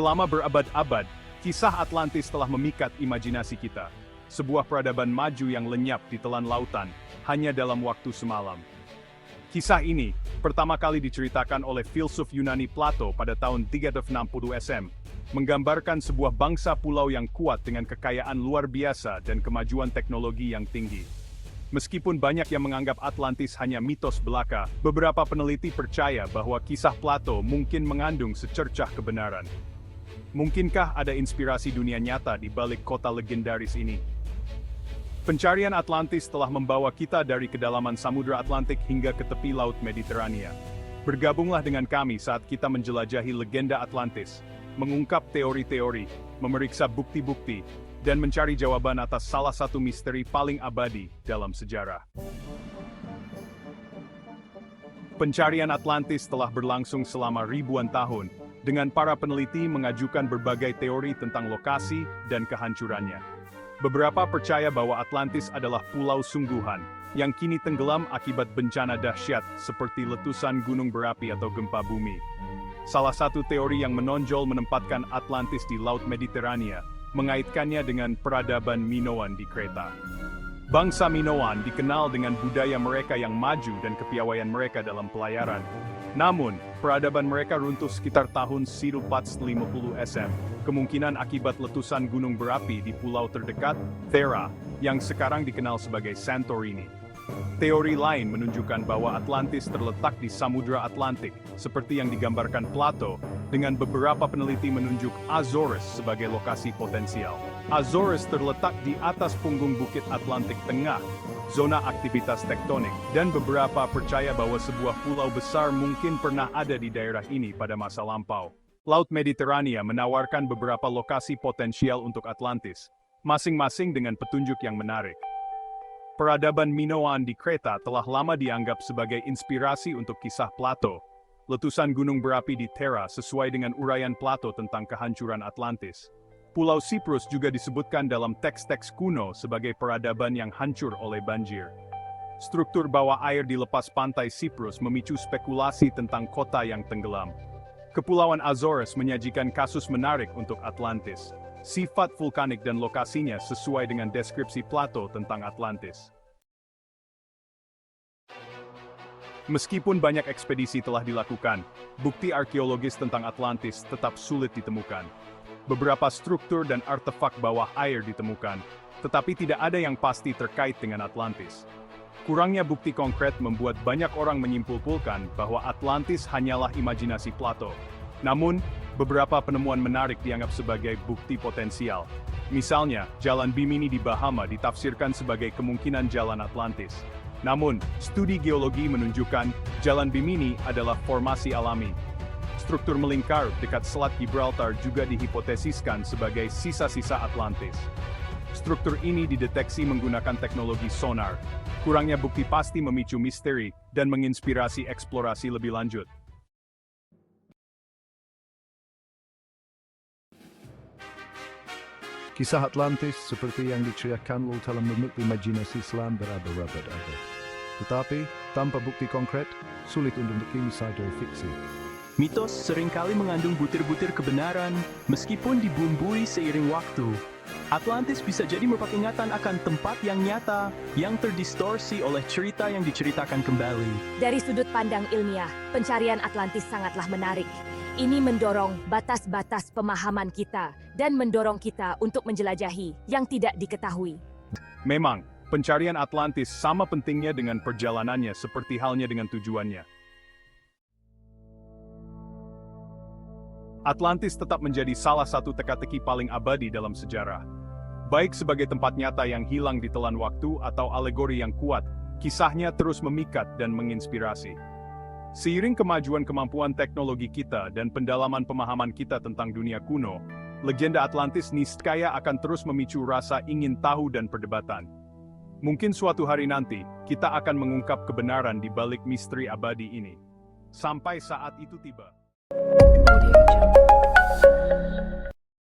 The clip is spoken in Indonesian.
Selama berabad-abad, kisah Atlantis telah memikat imajinasi kita. Sebuah peradaban maju yang lenyap di telan lautan, hanya dalam waktu semalam. Kisah ini pertama kali diceritakan oleh filsuf Yunani Plato pada tahun 360 SM, menggambarkan sebuah bangsa pulau yang kuat dengan kekayaan luar biasa dan kemajuan teknologi yang tinggi. Meskipun banyak yang menganggap Atlantis hanya mitos belaka, beberapa peneliti percaya bahwa kisah Plato mungkin mengandung secercah kebenaran. Mungkinkah ada inspirasi dunia nyata di balik kota legendaris ini? Pencarian Atlantis telah membawa kita dari kedalaman Samudra Atlantik hingga ke tepi Laut Mediterania. Bergabunglah dengan kami saat kita menjelajahi legenda Atlantis, mengungkap teori-teori, memeriksa bukti-bukti, dan mencari jawaban atas salah satu misteri paling abadi dalam sejarah. Pencarian Atlantis telah berlangsung selama ribuan tahun, dengan para peneliti mengajukan berbagai teori tentang lokasi dan kehancurannya. Beberapa percaya bahwa Atlantis adalah pulau sungguhan, yang kini tenggelam akibat bencana dahsyat seperti letusan gunung berapi atau gempa bumi. Salah satu teori yang menonjol menempatkan Atlantis di Laut Mediterania, mengaitkannya dengan peradaban Minoan di Kreta. Bangsa Minoan dikenal dengan budaya mereka yang maju dan kepiawaian mereka dalam pelayaran. Namun, peradaban mereka runtuh sekitar tahun 1450 SM, kemungkinan akibat letusan gunung berapi di pulau terdekat, Thera, yang sekarang dikenal sebagai Santorini. Teori lain menunjukkan bahwa Atlantis terletak di Samudra Atlantik, seperti yang digambarkan Plato, dengan beberapa peneliti menunjuk Azores sebagai lokasi potensial. Azores terletak di atas punggung Bukit Atlantik Tengah, zona aktivitas tektonik, dan beberapa percaya bahwa sebuah pulau besar mungkin pernah ada di daerah ini pada masa lampau. Laut Mediterania menawarkan beberapa lokasi potensial untuk Atlantis, masing-masing dengan petunjuk yang menarik. Peradaban Minoan di Kreta telah lama dianggap sebagai inspirasi untuk kisah Plato. Letusan gunung berapi di Thera sesuai dengan uraian Plato tentang kehancuran Atlantis. Pulau Cyprus juga disebutkan dalam teks-teks kuno sebagai peradaban yang hancur oleh banjir. Struktur bawah air di lepas pantai Cyprus memicu spekulasi tentang kota yang tenggelam. Kepulauan Azores menyajikan kasus menarik untuk Atlantis. Sifat vulkanik dan lokasinya sesuai dengan deskripsi Plato tentang Atlantis. Meskipun banyak ekspedisi telah dilakukan, bukti arkeologis tentang Atlantis tetap sulit ditemukan. Beberapa struktur dan artefak bawah air ditemukan, tetapi tidak ada yang pasti terkait dengan Atlantis. Kurangnya bukti konkret membuat banyak orang menyimpulkan bahwa Atlantis hanyalah imajinasi Plato. Namun, beberapa penemuan menarik dianggap sebagai bukti potensial. Misalnya, Jalan Bimini di Bahama ditafsirkan sebagai kemungkinan jalan Atlantis. Namun, studi geologi menunjukkan Jalan Bimini adalah formasi alami. Struktur melingkar dekat Selat Gibraltar juga dihipotesiskan sebagai sisa-sisa Atlantis. Struktur ini dideteksi menggunakan teknologi sonar. Kurangnya bukti pasti memicu misteri dan menginspirasi eksplorasi lebih lanjut. Kisah Atlantis seperti yang diceritakan telah membentuk imajinasi selama berabad-abad. Tetapi, tanpa bukti konkret, sulit untuk disadari fiksi. Mitos seringkali mengandung butir-butir kebenaran, meskipun dibumbui seiring waktu. Atlantis bisa jadi merupakan ingatan akan tempat yang nyata, yang terdistorsi oleh cerita yang diceritakan kembali. Dari sudut pandang ilmiah, pencarian Atlantis sangatlah menarik. Ini mendorong batas-batas pemahaman kita dan mendorong kita untuk menjelajahi yang tidak diketahui. Memang, pencarian Atlantis sama pentingnya dengan perjalanannya seperti halnya dengan tujuannya. Atlantis tetap menjadi salah satu teka-teki paling abadi dalam sejarah. Baik sebagai tempat nyata yang hilang di telan waktu atau alegori yang kuat, kisahnya terus memikat dan menginspirasi. Seiring kemajuan kemampuan teknologi kita dan pendalaman pemahaman kita tentang dunia kuno, legenda Atlantis niscaya akan terus memicu rasa ingin tahu dan perdebatan. Mungkin suatu hari nanti, kita akan mengungkap kebenaran di balik misteri abadi ini. Sampai saat itu tiba. Audio Jungle.